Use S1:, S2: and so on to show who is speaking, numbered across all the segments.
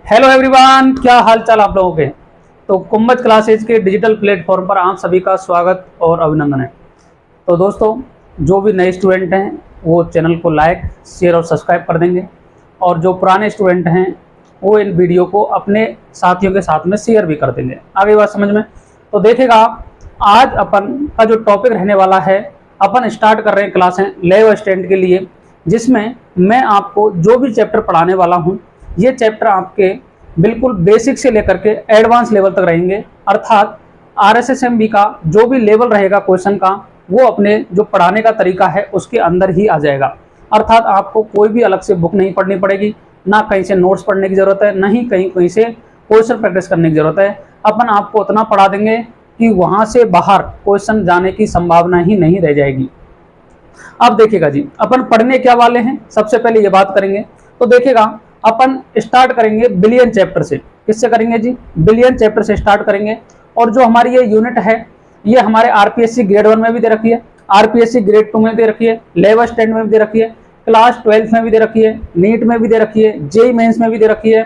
S1: Hello everyone, क्या हाल चाल आप लोगों के। तो कुंभज क्लासेज के डिजिटल प्लेटफॉर्म पर आप सभी का स्वागत और अभिनंदन है। तो दोस्तों, जो भी नए स्टूडेंट हैं वो चैनल को लाइक, शेयर और सब्सक्राइब कर देंगे, और जो पुराने स्टूडेंट हैं वो इन वीडियो को अपने साथियों के साथ में शेयर भी कर देंगे। आगे बात समझ में। तो देखिएगा, आज अपन का जो टॉपिक रहने वाला है, अपन स्टार्ट कर रहे हैं क्लासें 11th स्टैंडर्ड के लिए, जिसमें मैं आपको जो भी चैप्टर पढ़ाने वाला हूँ ये चैप्टर आपके बिल्कुल बेसिक से लेकर के एडवांस लेवल तक रहेंगे। अर्थात आरएसएसएमबी का जो भी लेवल रहेगा क्वेश्चन का, वो अपने जो पढ़ाने का तरीका है उसके अंदर ही आ जाएगा। अर्थात आपको कोई भी अलग से बुक नहीं पढ़नी पड़ेगी, ना कहीं से नोट्स पढ़ने की जरूरत है, ना ही कहीं से क्वेश्चन प्रैक्टिस करने की जरूरत है। अपन आपको उतना पढ़ा देंगे कि वहां से बाहर क्वेश्चन जाने की संभावना ही नहीं रह जाएगी। अब देखिएगा जी, अपन पढ़ने क्या वाले हैं, सबसे पहले ये बात करेंगे। तो देखिएगा, अपन स्टार्ट करेंगे बिलियन चैप्टर से। किससे करेंगे जी? बिलियन चैप्टर से स्टार्ट करेंगे। और जो हमारी ये यूनिट है, ये हमारे आरपीएससी ग्रेड 1 में भी दे रखी है, आरपीएससी ग्रेड 2 में दे रखी है, 11th स्टैंडर्ड में भी दे रखी है, क्लास 12th में भी दे रखी है, नीट में भी दे रखी है, जेई मेंस में भी दे रखी है।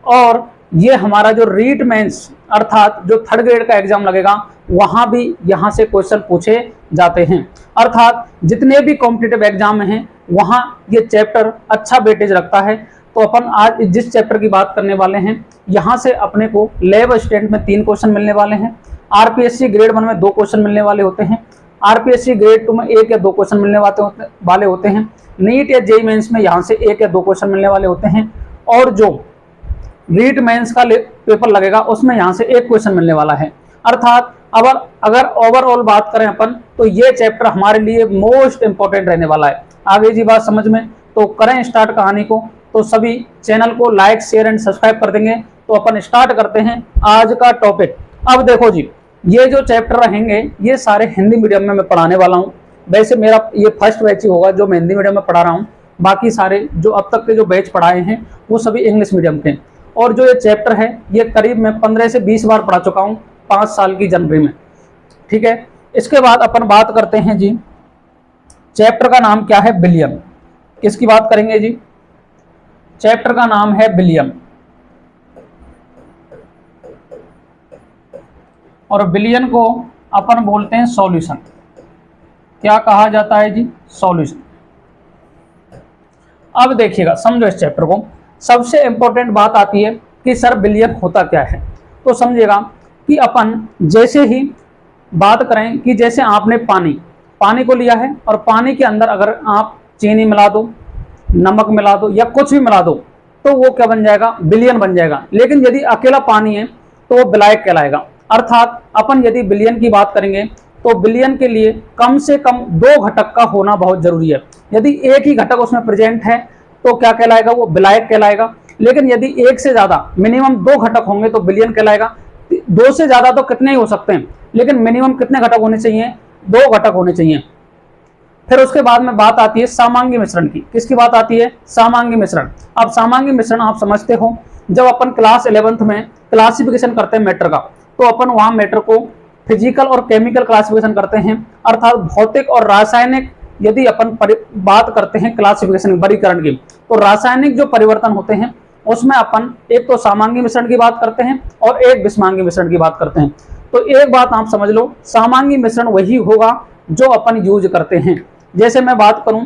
S1: और ये हमारा जो रीट मेंस अर्थात जो 3rd ग्रेड का एग्जाम लगेगा, वहां भी यहाँ से क्वेश्चन पूछे जाते हैं। अर्थात जितने भी कॉम्पिटिटिव एग्जाम हैं वहां ये चैप्टर अच्छा वेटेज रखता है। तो अपन आज जिस चैप्टर की बात करने वाले हैं, यहाँ से अपने को 11th स्टैंडर्ड में 3 क्वेश्चन मिलने वाले हैं, आरपीएससी ग्रेड 1 में 2 क्वेश्चन मिलने वाले होते हैं, आरपीएससी ग्रेड 2 में 1 या 2 क्वेश्चन मिलने वाले होते हैं, नीट या जेईई मेंस में यहाँ से 1 या 2 क्वेश्चन मिलने वाले होते हैं, और जो रीट मेंस का पेपर लगेगा उसमें यहाँ से 1 क्वेश्चन मिलने वाला है। अर्थात अगर ओवरऑल बात करें अपन, तो ये चैप्टर हमारे लिए मोस्ट इंपॉर्टेंट रहने वाला है। आगे जी बात समझ में। तो करें स्टार्ट कहानी को। तो सभी चैनल को लाइक, शेयर एंड सब्सक्राइब कर देंगे। तो अपन स्टार्ट करते हैं आज का टॉपिक। अब देखो जी, ये जो चैप्टर रहेंगे ये सारे हिंदी मीडियम में मैं पढ़ाने वाला हूँ। वैसे मेरा ये फर्स्ट बैच ही होगा जो मैं हिंदी मीडियम में पढ़ा रहा हूँ। बाकी सारे जो अब तक के जो बैच पढ़ाए हैं वो सभी इंग्लिश मीडियम के। और जो ये चैप्टर है ये करीब मैं 15 से 20 बार पढ़ा चुका हूँ 5 साल की जनवरी में। ठीक है, इसके बाद अपन बात करते हैं जी, चैप्टर का नाम क्या है? बिलियन। किसकी बात करेंगे जी? चैप्टर का नाम है बिलियन। और बिलियन को अपन बोलते हैं सॉल्यूशन। क्या कहा जाता है जी? सॉल्यूशन। अब देखिएगा, समझो इस चैप्टर को। सबसे इंपॉर्टेंट बात आती है कि सर बिलियन होता क्या है। तो समझिएगा कि अपन जैसे ही बात करें कि जैसे आपने पानी को लिया है, और पानी के अंदर अगर आप चीनी मिला दो, नमक मिला दो या कुछ भी मिला दो, तो वो क्या बन जाएगा? बिलियन बन जाएगा। लेकिन यदि अकेला पानी है तो वो विलायक कहलाएगा। अर्थात अपन यदि बिलियन की बात करेंगे तो बिलियन के लिए कम से कम 2 घटक का होना बहुत जरूरी है। यदि एक ही घटक उसमें प्रेजेंट है तो क्या कहलाएगा? वो विलायक कहलाएगा। लेकिन यदि एक से ज्यादा, मिनिमम 2 घटक होंगे तो बिलियन कहलाएगा। 2 से ज्यादा तो कितने ही हो सकते हैं, लेकिन मिनिमम कितने घटक होने चाहिए? 2 घटक होने चाहिए। फिर उसके बाद में बात आती है समांगी मिश्रण की। किसकी बात आती है? समांगी मिश्रण। अब समांगी मिश्रण आप समझते हो, जब अपन क्लास 11th में क्लासिफिकेशन करते हैं मैटर का, तो अपन वहां मैटर को फिजिकल और केमिकल क्लासिफिकेशन करते हैं। अर्थात भौतिक और रासायनिक यदि अपन बात करते हैं क्लासिफिकेशन वर्गीकरण की, तो रासायनिक जो परिवर्तन होते हैं उसमें अपन एक तो समांगी मिश्रण की बात करते हैं और एक विषमांगी मिश्रण की बात करते हैं। तो एक बात आप समझ लो, समांगी मिश्रण वही होगा जो अपन यूज करते हैं। जैसे मैं बात करूं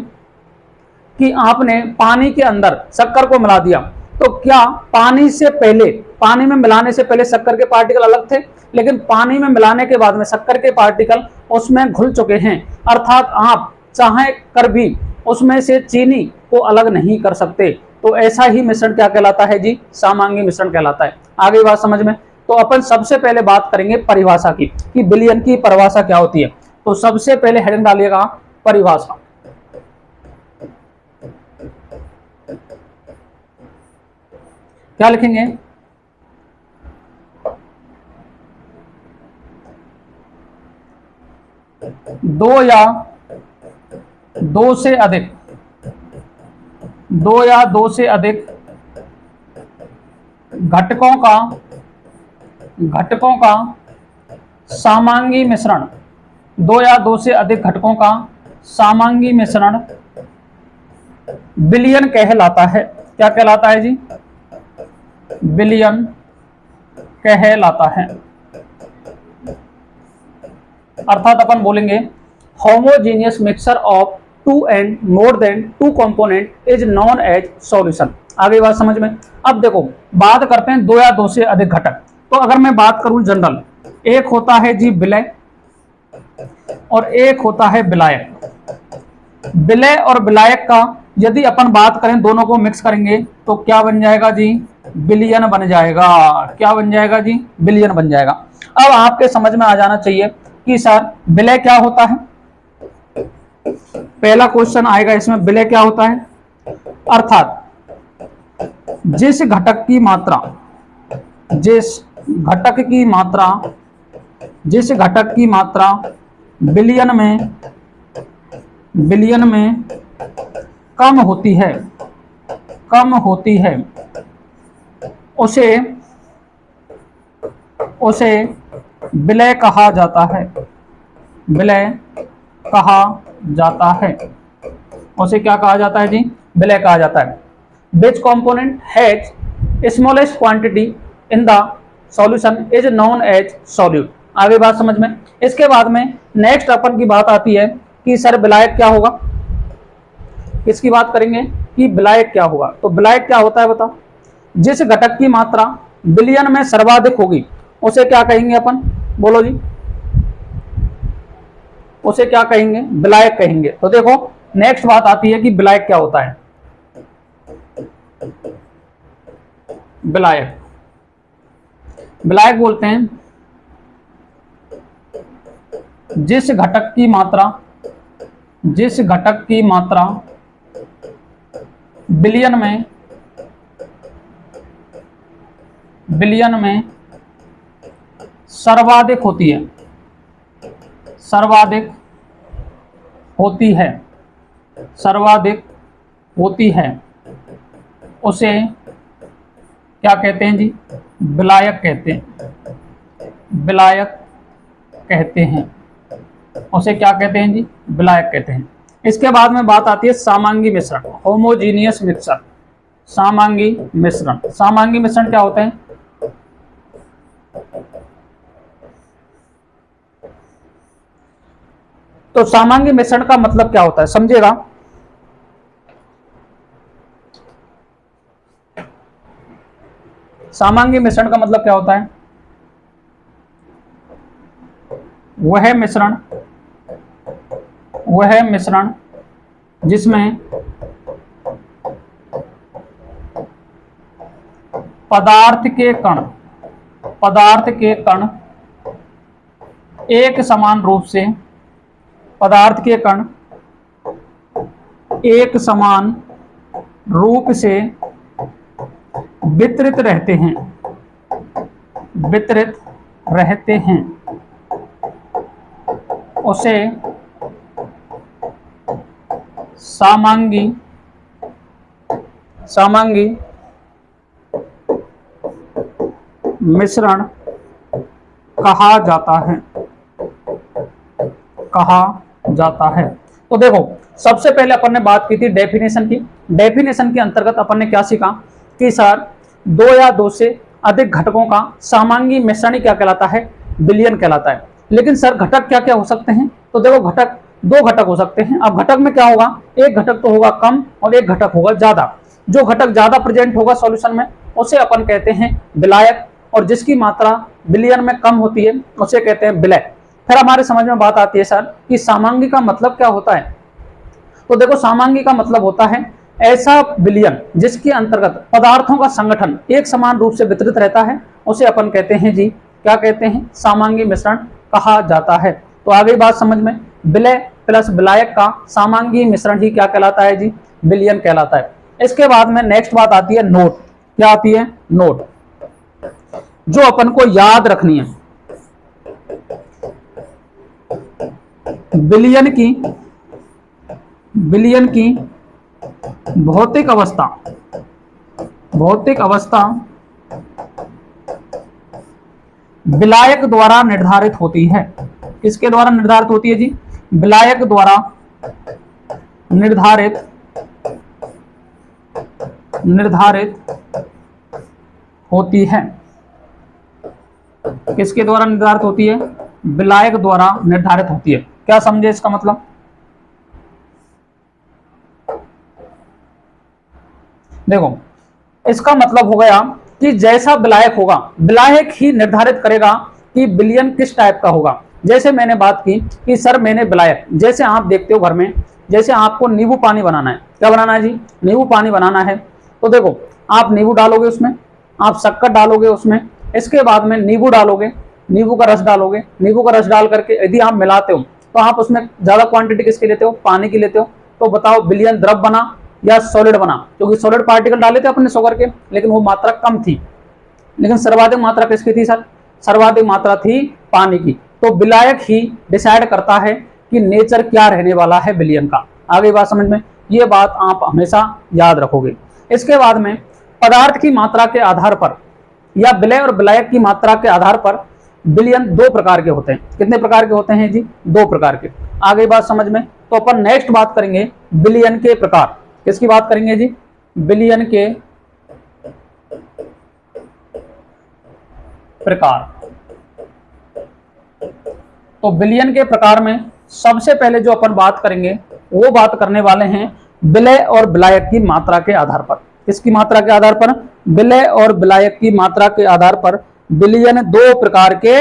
S1: कि आपने पानी के अंदर शक्कर को मिला दिया, तो क्या पानी से पहले, पानी में मिलाने से पहले शक्कर के पार्टिकल अलग थे, लेकिन पानी में मिलाने के बाद में शक्कर के पार्टिकल उसमें घुल चुके हैं। अर्थात आप चाहे कर भी उसमें से चीनी को अलग नहीं कर सकते। तो ऐसा ही मिश्रण क्या कहलाता है जी? समांगी मिश्रण कहलाता है। आगे बात समझ में। तो अपन सबसे पहले बात करेंगे परिभाषा की, कि बिलियन की परिभाषा क्या होती है। तो सबसे पहले हेडिंग डालिएगा परिभाषा। क्या लिखेंगे? दो या दो से अधिक घटकों का समांगी मिश्रण, 2 या 2 से अधिक घटकों का समांगी मिश्रण बिलियन कहलाता है। क्या कहलाता है जी? विलयन कहलाता है। अर्थात अपन बोलेंगे homogeneous mixture of two and more than two component is known as solution. आगे बात समझ में। अब देखो बात करते हैं दो या दो से अधिक घटक। तो अगर मैं बात करूं जनरल, एक होता है जी विलय और एक होता है विलायक। विलय और विलायक का यदि अपन बात करें, दोनों को मिक्स करेंगे तो क्या बन जाएगा जी, विलयन बन जाएगा। क्या बन जाएगा जी, विलयन बन जाएगा। अब आपके समझ में आ जाना चाहिए कि सर विलय क्या होता है। पहला क्वेश्चन आएगा इसमें, विलय क्या होता है। अर्थात जिस घटक की मात्रा विलयन में कम होती है उसे विलय कहा जाता है। उसे क्या कहा जाता है जी, विलय कहा जाता है। Which component has smallest quantity in the solution is known as solute। आगे बात समझ में। इसके बाद में नेक्स्ट अपन की बात आती है कि सर विलायक क्या होगा। इसकी बात करेंगे कि विलायक क्या होगा। तो विलायक क्या होता है बताओ। जिस घटक की मात्रा विलयन में सर्वाधिक होगी उसे क्या कहेंगे अपन, बोलो जी, उसे क्या कहेंगे, विलायक कहेंगे। तो देखो नेक्स्ट बात आती है कि विलायक क्या होता है। विलायक बोलते हैं जिस घटक की मात्रा विलयन में सर्वाधिक होती है उसे क्या कहते हैं जी, विलायक कहते हैं। उसे क्या कहते हैं जी, विलायक कहते हैं। इसके बाद में बात आती है समांगी मिश्रण, होमोजीनियस मिक्सचर। समांगी मिश्रण क्या होते हैं। तो समांगी मिश्रण का मतलब क्या होता है समझिएगा। समांगी मिश्रण का मतलब क्या होता है, वह मिश्रण जिसमें पदार्थ के कण एक समान रूप से वितरित रहते हैं उसे समांगी मिश्रण कहा जाता है। तो देखो सबसे पहले अपन ने बात की थी डेफिनेशन की। डेफिनेशन के अंतर्गत अपन ने क्या सीखा कि सर दो या दो से अधिक घटकों का समांगी मिश्रण क्या कहलाता है, विलयन कहलाता है। लेकिन सर घटक क्या क्या हो सकते हैं। तो देखो घटक दो घटक हो सकते हैं। अब घटक में क्या होगा, एक घटक तो होगा कम और एक घटक होगा ज्यादा। जो घटक ज्यादा प्रेजेंट होगा सॉल्यूशन में उसे अपन कहते हैं विलायक, और जिसकी मात्रा विलयन में कम होती है उसे कहते हैं विलय। फिर हमारे समझ में बात आती है सर कि समांगी का मतलब क्या होता है। तो देखो समांगी का मतलब होता है ऐसा विलयन जिसके अंतर्गत पदार्थों का संगठन एक समान रूप से वितरित रहता है, उसे अपन कहते हैं जी, क्या कहते हैं, समांगी मिश्रण कहा जाता है। तो आगे बात समझ में, विलय प्लस विलायक का समांगी मिश्रण ही क्या कहलाता है जी, विलयन कहलाता है। इसके बाद में नेक्स्ट बात आती है नोट। क्या आती है, नोट, जो अपन को याद रखनी है। विलयन की भौतिक अवस्था विलायक द्वारा निर्धारित होती है। किसके द्वारा निर्धारित होती है जी, विलायक द्वारा निर्धारित होती है। किसके द्वारा निर्धारित होती है? विलायक द्वारा निर्धारित होती है। क्या समझे इसका मतलब? देखो, इसका मतलब हो गया कि जैसा विलायक होगा, विलायक ही निर्धारित करेगा कि विलयन किस टाइप का होगा। जैसे मैंने बात की कि सर मैंने विलायक, जैसे आप देखते हो घर में, जैसे आपको नींबू पानी बनाना है। क्या बनाना है जी? नींबू पानी बनाना है। तो देखो, आप नींबू डालोगे उसमें, आप शक्कर डालोगे उसमें, इसके बाद में नींबू डालोगे, नींबू का रस डालोगे। नींबू का रस डाल करके यदि आप मिलाते हो तो आप उसमें ज्यादा क्वांटिटी किसकी लेते हो? पानी की लेते हो। तो बताओ विलयन द्रव बना या सॉलिड बना? क्योंकि सॉलिड पार्टिकल डाले थे अपने शुगर के, लेकिन वो मात्रा कम थी। लेकिन सर्वाधिक मात्रा किसकी थी सर? सर्वाधिक मात्रा थी पानी की। तो विलायक ही डिसाइड करता है कि नेचर क्या रहने वाला है विलयन का। आगे बात समझ में? ये बात आप हमेशा याद रखोगे। इसके बाद में पदार्थ की मात्रा के आधार पर या विलय और विलायक की मात्रा के आधार पर विलयन दो प्रकार के होते हैं। कितने प्रकार के होते हैं जी? दो प्रकार के। आगे बात समझ में? तो अपन नेक्स्ट बात करेंगे विलयन के प्रकार। किसकी बात करेंगे जी? विलयन के प्रकार। तो विलयन के प्रकार में सबसे पहले जो अपन बात करेंगे वो बात करने वाले हैं विलय और विलायक की मात्रा के आधार पर। किसकी मात्रा के आधार पर? विलय और विलायक की मात्रा के आधार पर विलयन दो प्रकार के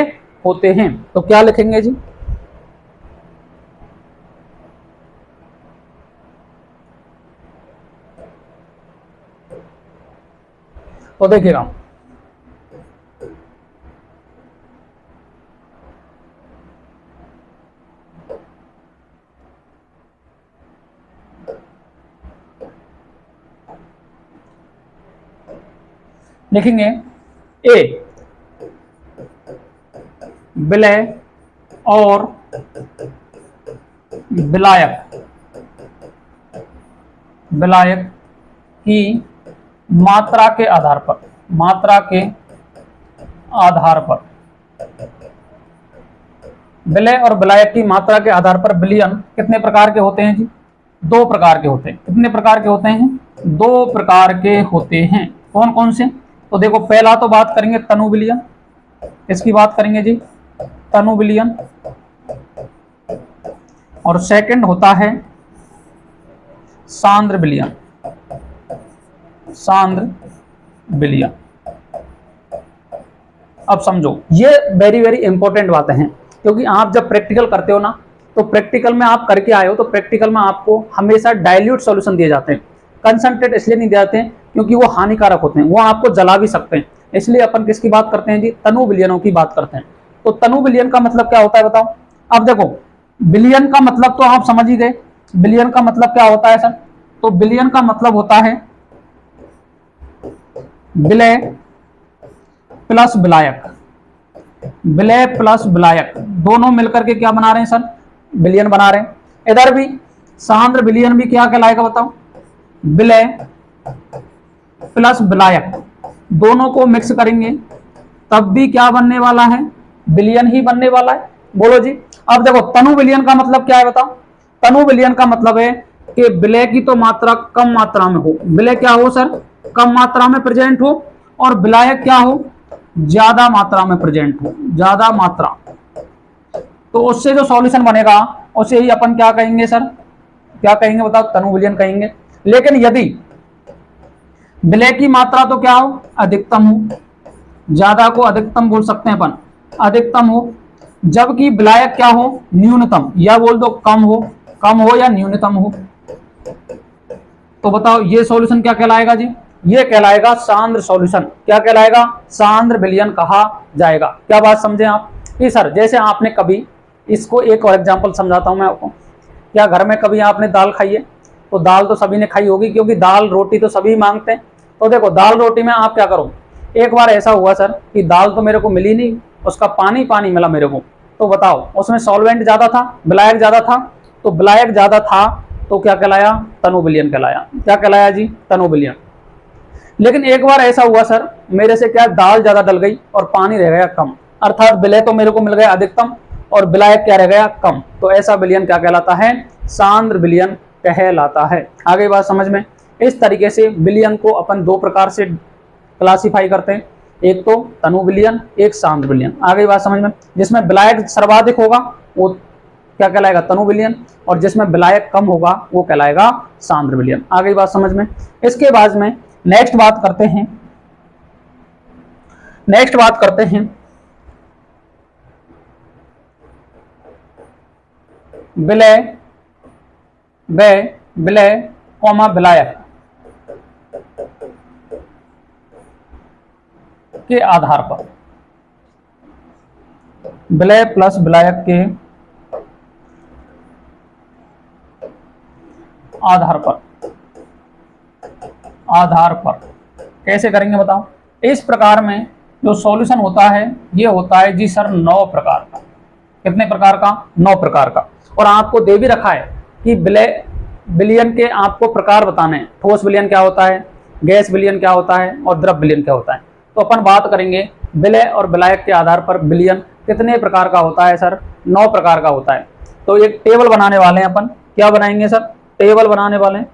S1: होते हैं। तो क्या लिखेंगे जी? तो देखिएगा, लिखेंगे ए विलय और विलायक, विलायक की मात्रा के आधार पर, मात्रा के आधार पर, विलय और विलायक की मात्रा के आधार पर विलयन कितने प्रकार के होते हैं जी? दो प्रकार के होते हैं। कितने प्रकार के होते हैं? दो प्रकार के होते हैं। कौन कौन से? तो देखो, पहला तो बात करेंगे तनु विलयन। इसकी बात करेंगे जी? तनु विलयन। और सेकंड होता है सांद्र विलयन। सांद्र विलयन। अब समझो, ये वेरी वेरी इंपॉर्टेंट बातें हैं, क्योंकि आप जब प्रैक्टिकल करते हो ना, तो प्रैक्टिकल में आप करके आए हो तो प्रैक्टिकल में आपको हमेशा डाइल्यूट सॉल्यूशन दिए जाते हैं। कंसंट्रेट इसलिए नहीं दिए जाते हैं क्योंकि वो हानिकारक होते हैं, वो आपको जला भी सकते हैं। इसलिए अपन किसकी बात करते हैं जी? तनु विलयनों की बात करते हैं। तो तनु विलयन का मतलब क्या होता है बताओ? अब देखो, विलयन का मतलब तो आप समझ ही गए। विलयन का मतलब क्या होता है सर? तो विलयन का मतलब होता है विलय प्लस विलायक। विलय प्लस विलायक दोनों मिलकर के क्या बना रहे हैं सर? विलयन बना रहे हैं। इधर भी सांद्र विलयन भी क्या कहलाएगा बताओ? विलय प्लस विलायक दोनों को मिक्स करेंगे तब भी क्या बनने वाला है? विलयन ही बनने वाला है। बोलो जी। अब देखो, तनु विलयन का मतलब क्या है बताओ? तनु विलयन का मतलब है कि विलय की तो मात्रा कम मात्रा में हो, विलय क्या हो सर? कम मात्रा में प्रेजेंट हो, और विलायक क्या हो? ज्यादा मात्रा में प्रेजेंट हो, ज्यादा मात्रा। तो उससे जो सॉल्यूशन बनेगा उसे ही अपन क्या कहेंगे सर? क्या कहेंगे बताओ? तनु विलयन कहेंगे। लेकिन यदि विलय की मात्रा तो क्या हो? अधिकतम हो, ज्यादा को अधिकतम बोल सकते हैं अपन, अधिकतम हो, जबकि विलायक क्या हो? न्यूनतम, या बोल दो कम हो, कम हो या न्यूनतम हो। तो बताओ ये सॉल्यूशन क्या कहलाएगा जी? ये कहलाएगा सांद्र सॉल्यूशन। क्या कहलाएगा? सांद्र विलयन कहा जाएगा। क्या बात समझे आप? कि सर जैसे आपने कभी, इसको एक और एग्जांपल समझाता हूं मैं आपको। क्या घर में कभी आपने दाल खाई है? तो दाल तो सभी ने खाई होगी, क्योंकि दाल रोटी तो सभी मांगते हैं। तो देखो, दाल रोटी में आप क्या करो, एक बार ऐसा हुआ सर कि दाल तो मेरे को मिली नहीं, उसका पानी पानी मिला मेरे को। तो बताओ, उसमें सॉल्वेंट ज्यादा था, विलायक ज्यादा था? तो विलायक ज्यादा था तो क्या कहलाया? तनु विलयन कहलाया। क्या कहलाया जी? तनु विलयन। लेकिन एक बार ऐसा हुआ सर, मेरे से क्या दाल ज्यादा डल गई और पानी रह गया कम, अर्थात विलय तो मेरे को मिल गया अधिकतम और विलायक क्या रह गया? कम। तो ऐसा विलयन क्या कहलाता है? सांद्र विलयन कहलाता है। आगे बात समझ में? इस तरीके से विलयन को अपन दो प्रकार से क्लासिफाई करते हैं। एक तो तनु विलयन, एक सांद्र विलयन। आ गई बात समझ में। जिसमें विलायक सर्वाधिक होगा वो क्या कहलाएगा, तनु विलयन, और जिसमें विलायक कम होगा वो कहलाएगा सांद्र विलयन। आ गई बात समझ में। इसके बाद में नेक्स्ट बात करते हैं विलय कॉमा विलायक के आधार पर, विलय प्लस विलायक के आधार पर कैसे करेंगे बताओ। इस प्रकार में जो सॉल्यूशन होता है ये होता है जी सर 9 प्रकार का। कितने प्रकार का, 9 प्रकार का। और आपको दे भी रखा है कि विलयन के आपको प्रकार बताने हैं। ठोस विलयन क्या होता है, गैस विलयन क्या होता है और द्रव विलयन क्या होता है। तो अपन बात करेंगे विलय और विलायक के आधार पर विलयन कितने प्रकार का होता है सर, 9 प्रकार का होता है। तो एक टेबल बनाने वाले हैं अपन। क्या बनाएंगे सर, टेबल बनाने वाले हैं।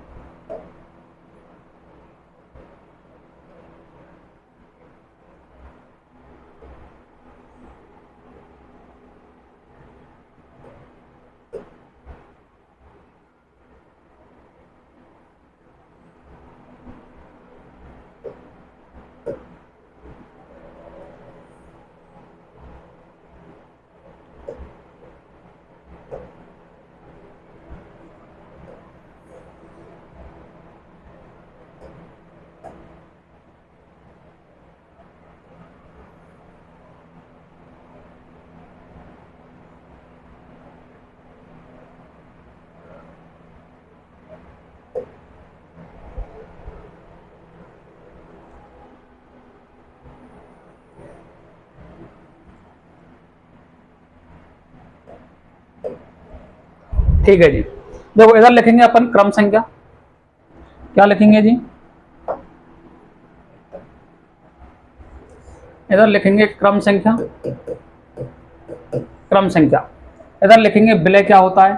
S1: ठीक है जी। देखो इधर लिखेंगे अपन क्रम संख्या। क्या लिखेंगे जी, इधर लिखेंगे क्रम संख्या। इधर लिखेंगे विलय क्या होता है,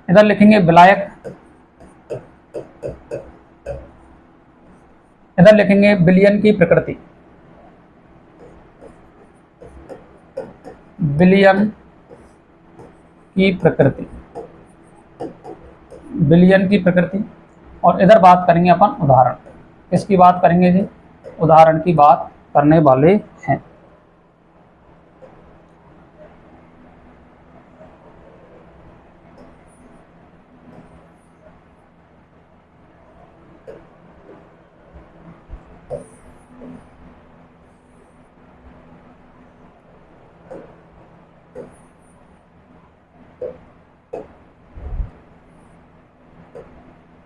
S1: इधर लिखेंगे विलायक, इधर लिखेंगे विलयन की प्रकृति। विलयन की प्रकृति। और इधर बात करेंगे अपन उदाहरण। किसकी बात करेंगे जी, उदाहरण की बात करने वाले हैं।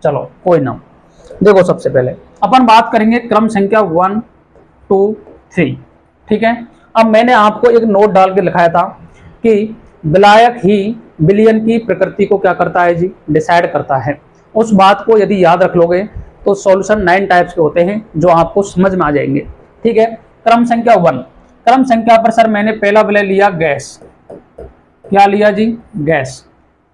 S1: चलो कोई ना। देखो सबसे पहले अपन बात करेंगे क्रम संख्या 1 2 3। ठीक है। अब मैंने आपको एक नोट डाल के लिखाया था कि विलायक ही विलयन की प्रकृति को क्या करता है जी, डिसाइड करता है। उस बात को यदि याद रख लोगे तो सॉल्यूशन 9 टाइप्स के होते हैं जो आपको समझ में आ जाएंगे। ठीक है। क्रम संख्या 1, क्रम संख्या पर सर मैंने पहला विलय लिया गैस। क्या लिया जी, गैस।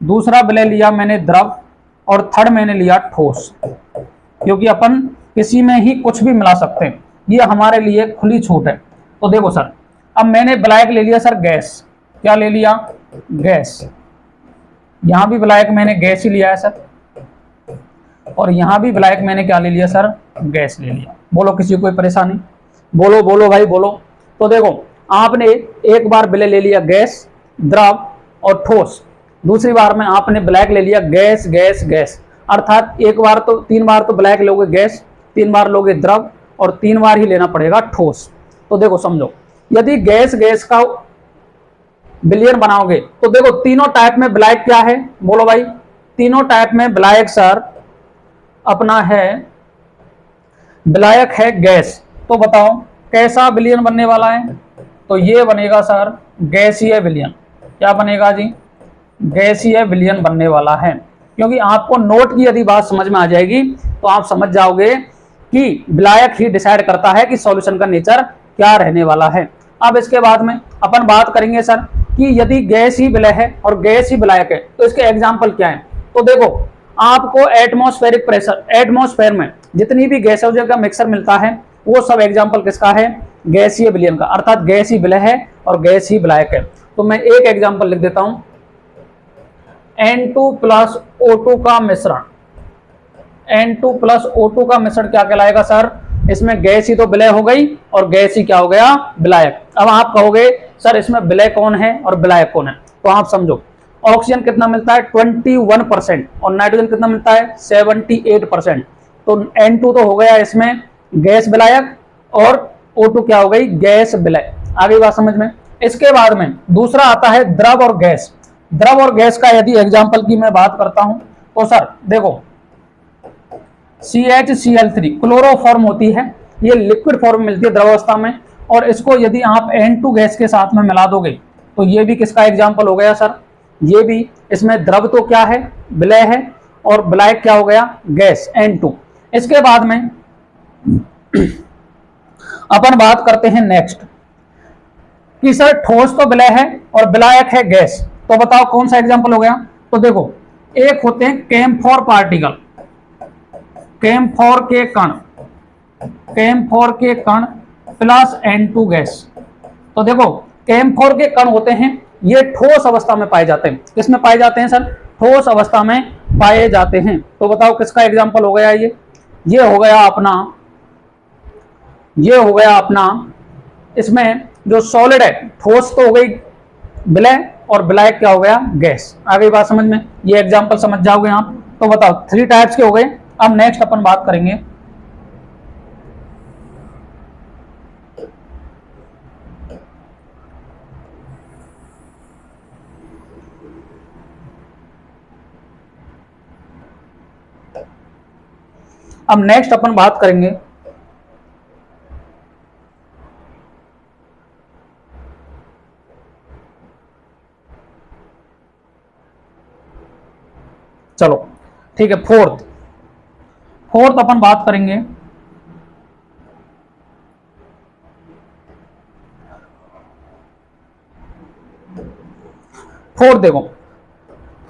S1: दूसरा विलय लिया मैंने द्रव, और थर्ड मैंने लिया ठोस, क्योंकि अपन किसी में ही कुछ भी मिला सकते हैं, ये हमारे लिए खुली छूट है। तो देखो सर, अब मैंने विलायक ले लिया सर गैस। क्या ले लिया, गैस। यहां भी विलायक मैंने गैस ही लिया है सर, और यहां भी विलायक मैंने क्या ले लिया सर, गैस ले लिया। बोलो किसी को कोई परेशानी, बोलो बोलो भाई बोलो। तो देखो आपने एक बार विलय ले लिया गैस, द्रव और ठोस, दूसरी बार में आपने विलायक ले लिया गैस गैस गैस। अर्थात एक बार तो 3 बार तो विलायक लोगे गैस, 3 बार लोगे द्रव, और 3 बार ही लेना पड़ेगा ठोस। तो देखो समझो, यदि गैस गैस का विलयन बनाओगे तो देखो तीनों टाइप में विलायक क्या है, बोलो भाई। तीनों टाइप में विलायक सर अपना है, विलायक है गैस। तो बताओ कैसा विलयन बनने वाला है, तो ये बनेगा सर गैसीय विलयन। क्या बनेगा जी, गैसीय विलयन बनने वाला है। क्योंकि आपको नोट की यदि बात समझ में आ जाएगी तो आप समझ जाओगे कि विलायक ही डिसाइड करता है कि सॉल्यूशन का नेचर क्या रहने वाला है। अब इसके बाद में अपन बात करेंगे सर कि यदि गैस ही विलय है और गैस ही विलायक है तो इसके एग्जाम्पल क्या है। तो देखो आपको एटमॉस्फेरिक प्रेशर, एटमॉस्फेयर में जितनी भी गैसों का मिक्सर मिलता है वो सब एग्जाम्पल किसका है, गैसीय विलयन का, अर्थात गैस ही विलय है और गैस ही विलायक है। तो मैं एक एग्जाम्पल लिख देता हूं, N2 प्लस O2 का मिश्रण, N2 प्लस O2 का मिश्रण क्या कहलाएगा सर, इसमें गैस ही तो विलय हो गई और गैस ही क्या हो गया, विलायक। अब आप कहोगे सर इसमें विलय कौन है और विलायक कौन है, तो आप समझो, ऑक्सीजन कितना मिलता है 21% और नाइट्रोजन कितना मिलता है 78%। तो N2 तो हो गया इसमें गैस विलायक और O2 क्या हो गई, गैस विलय। आगे बात समझ में। इसके बाद में दूसरा आता है द्रव और गैस। द्रव और गैस का यदि एग्जाम्पल की मैं बात करता हूं तो सर देखो, CHCl3 क्लोरोफॉर्म होती है, ये लिक्विड फॉर्म में मिलती है द्रवावस्था में, और इसको यदि आप N2 गैस के साथ में मिला दोगे तो ये भी किसका एग्जाम्पल हो गया सर, ये भी, इसमें द्रव तो क्या है, विलय है, और विलायक क्या हो गया, गैस N2। इसके बाद में अपन बात करते हैं नेक्स्ट कि सर ठोस तो विलय है और विलायक है गैस, तो बताओ कौन सा एग्जाम्पल हो गया। तो देखो, एक होते हैं कैम्फोर पार्टिकल, कैम्फोर के कण, कैम्फोर के कण प्लस N2 गैस। तो देखो कैम्फोर के कण होते हैं, ये ठोस अवस्था में पाए जाते हैं। किसमें पाए जाते हैं सर, ठोस अवस्था में पाए जाते हैं। तो बताओ किसका एग्जाम्पल हो गया ये हो गया अपना, ये हो गया अपना, इसमें जो सॉलिड है ठोस तो हो गई विलय और विलायक क्या हो गया, गैस। आ गई बात समझ में, ये एग्जाम्पल समझ जाओगे आप। तो बताओ 3 टाइप्स के हो गए। अब नेक्स्ट अपन बात करेंगे अब नेक्स्ट अपन बात करेंगे चलो ठीक है, फोर्थ अपन बात करेंगे फोर्थ। देखो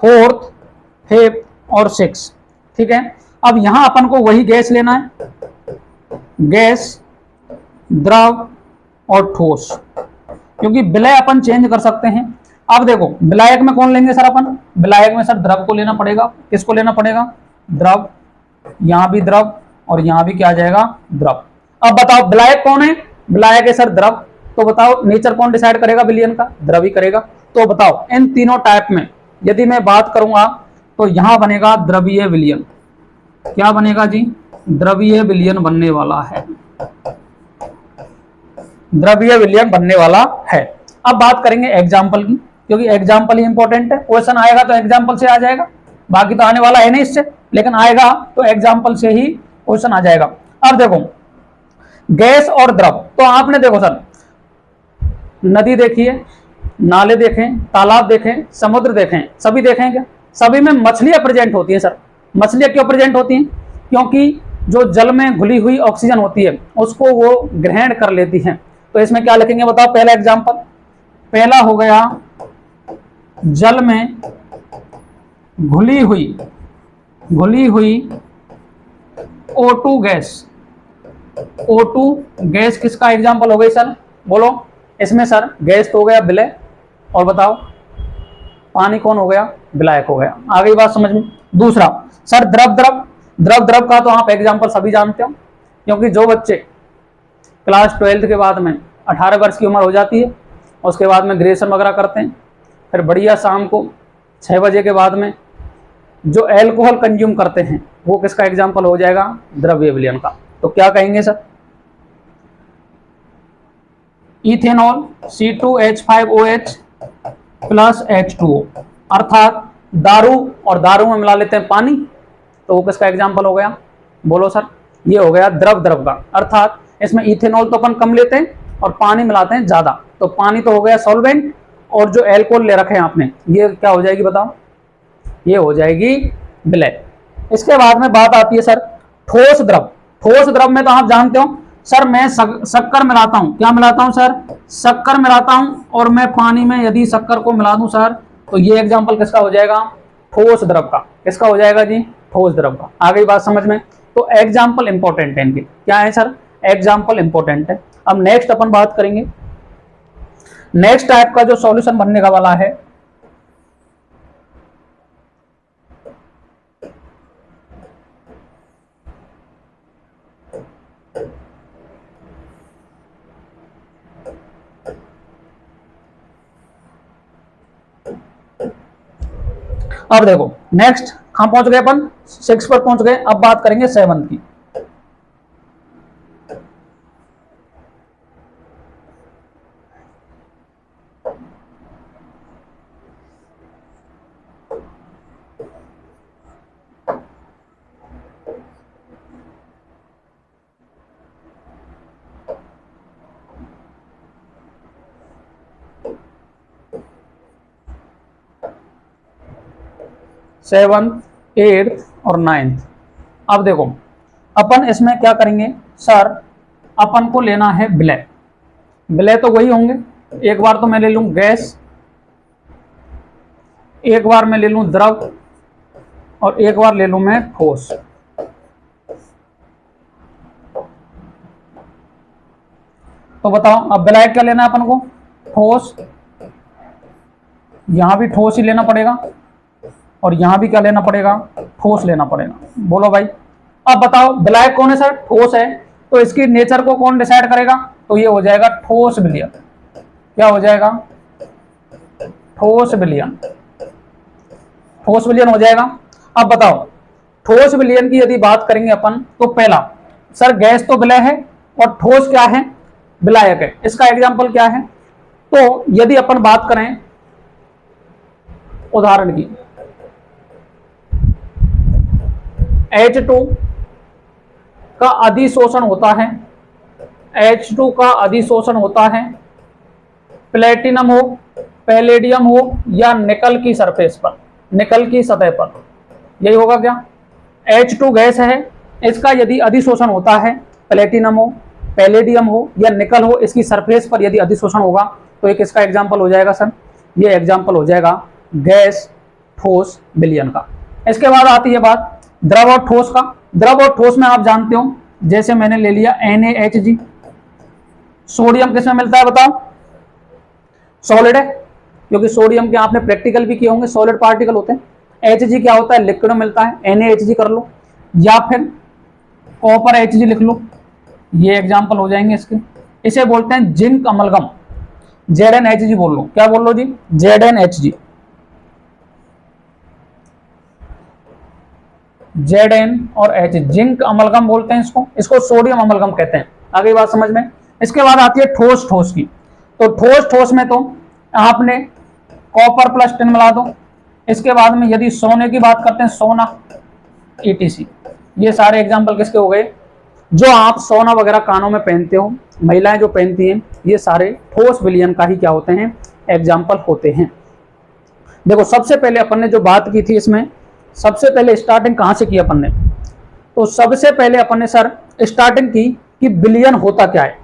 S1: फोर्थ, फिफ्थ और 6, ठीक है। अब यहां अपन को वही गैस लेना है, गैस, द्रव और ठोस, क्योंकि विलय अपन चेंज कर सकते हैं। अब देखो विलायक में कौन लेंगे सर अपन, विलायक में सर द्रव को लेना पड़ेगा। किसको लेना पड़ेगा, द्रव, यहां भी द्रव और यहां भी क्या आ जाएगा, द्रव। अब बताओ विलायक कौन है, विलायक है सर द्रव। तो बताओ नेचर कौन डिसाइड करेगा विलयन का, द्रव ही करेगा। तो बताओ इन तीनों टाइप में यदि मैं बात करूंगा तो यहां बनेगा द्रवीय विलयन। क्या बनेगा जी, द्रवीय विलयन बनने वाला है, द्रवीय विलयन बनने वाला है। अब बात करेंगे एग्जाम्पल की, क्योंकि एग्जाम्पल ही इंपॉर्टेंट है। क्वेश्चन आएगा तो एग्जाम्पल से आ जाएगा, बाकी तो आने वाला है नहीं इससे, लेकिन आएगा तो एग्जाम्पल से ही क्वेश्चन आ जाएगा। अब देखो गैस और द्रव, तो आपने देखो सर नदी देखिए, नाले देखें, तालाब देखें, समुद्र देखें, सभी देखें क्या, सभी में मछलियां प्रेजेंट होती हैं सर। मछलियां क्यों प्रेजेंट होती हैं, क्योंकि जो जल में घुली हुई ऑक्सीजन होती है उसको वो ग्रहण कर लेती हैं। तो इसमें क्या लिखेंगे बताओ, पहला एग्जाम्पल, पहला हो गया जल में घुली हुई O2 गैस। O2 गैस किसका एग्जाम्पल हो गई सर, बोलो। इसमें सर गैस तो हो गया विलय, और बताओ पानी कौन हो गया, विलायक हो गया। आ गई बात समझ में। दूसरा सर द्रव का तो आप एग्जाम्पल सभी जानते हो, क्योंकि जो बच्चे क्लास 12 के बाद में 18 वर्ष की उम्र हो जाती है, उसके बाद में ग्रेजुएशन वगैरह करते हैं, फिर बढ़िया शाम को 6 बजे के बाद में जो अल्कोहल कंज्यूम करते हैं वो किसका एग्जाम्पल हो जाएगा, द्रव्य विलयन का। तो क्या कहेंगे sir, ethanol C2H5OH plus H2O, अर्थात दारू, और दारू में मिला लेते हैं पानी, तो वो किसका एग्जाम्पल हो गया, बोलो सर, ये हो गया द्रव का। अर्थात इसमें इथेनॉल तो अपन कम लेते हैं और पानी मिलाते हैं ज्यादा, तो पानी तो हो गया सॉल्वेंट, और जो एल्कोहल ले रखे हैं आपने ये क्या हो जाएगी बताओ, ये हो जाएगी विलय। इसके बाद में बात आती है सर ठोस द्रव। ठोस द्रव में तो आप जानते हो सर, मैं शक्कर मिलाता हूं, क्या मिलाता हूं सर, शक्कर मिलाता हूं, और मैं पानी में यदि शक्कर को मिला दूं सर, तो ये एग्जाम्पल किसका हो जाएगा, ठोस द्रव का। किसका हो जाएगा जी, ठोस द्रव का। आ गई बात समझ में। तो एग्जाम्पल इंपॉर्टेंट है इनके, क्या है सर, एग्जाम्पल इंपॉर्टेंट है। अब नेक्स्ट अपन बात करेंगे, नेक्स्ट टाइप का जो सॉल्यूशन बनने का वाला है, अब देखो नेक्स्ट कहां पहुंच गए अपन, 6 पर पहुंच गए। अब बात करेंगे 7 की। सेवन्थ, एट्थ और 9th। अब देखो अपन इसमें क्या करेंगे सर, अपन को लेना है विलय। विलय तो वही होंगे, एक बार तो मैं ले लूं गैस, एक बार मैं ले लूं द्रव, और एक बार ले लूं मैं ठोस। तो बताओ अब विलय क्या लेना है अपन को, ठोस, यहां भी ठोस ही लेना पड़ेगा और यहां भी क्या लेना पड़ेगा, ठोस लेना पड़ेगा। बोलो भाई, अब बताओ विलय कौन है सर, ठोस है, तो इसकी नेचर को कौन डिसाइड करेगा, तो ये हो जाएगा ठोस विलयन। क्या हो जाएगा, ठोस विलयन, ठोस विलयन हो जाएगा। अब बताओ ठोस विलयन की यदि बात करेंगे अपन, तो पहला सर गैस तो विलय है और ठोस क्या है, विलायक है। इसका एग्जाम्पल क्या है, तो यदि अपन बात करें उदाहरण की, H2 का अधिशोषण होता है, H2 का अधिशोषण होता है प्लेटिनम हो, पैलेडियम हो या निकल की सरफेस पर, निकल की सतह पर, यही होगा क्या। H2 गैस है, इसका यदि अधिशोषण होता है प्लेटिनम हो, पैलेडियम हो या निकल हो, इसकी सरफेस पर यदि अधिशोषण होगा, तो एक इसका एग्जाम्पल हो जाएगा सर, ये एग्जाम्पल हो जाएगा गैस ठोस विलयन का। इसके बाद आती है बात द्रव और ठोस का। द्रव और ठोस में आप जानते हो, जैसे मैंने ले लिया NaHG, सोडियम किसमें मिलता है बताओ, सॉलिड है, क्योंकि सोडियम के आपने प्रैक्टिकल भी किए होंगे, सॉलिड पार्टिकल होते हैं। Hg क्या होता है, लिक्विड में मिलता है, NaHG कर लो, या फिर कॉपर Hg लिख लो, ये एग्जाम्पल हो जाएंगे इसके। इसे बोलते हैं जिंक अमलगम, ZnHG बोल लो, क्या बोल लो जी, ZnHG, Zn और H, जिंक अमलगम बोलते हैं इसको, इसको सोडियम अमलगम कहते हैं। आगे बात समझ में। इसके बाद आती है ठोस ठोस की, तो ठोस ठोस में तो आपने कॉपर प्लस टिन मिला दो। इसके बाद में यदि सोने की बात करते हैं, सोना ETC, ये सारे एग्जाम्पल किसके हो गए, जो आप सोना वगैरह कानों में पहनते हो, महिलाएं जो पहनती हैं, ये सारे ठोस विलयन का ही क्या होते हैं, एग्जाम्पल होते हैं। देखो सबसे पहले अपन ने जो बात की थी इसमें, सबसे पहले स्टार्टिंग कहां से की अपन ने, तो सबसे पहले अपन ने सर स्टार्टिंग की कि विलयन होता क्या है।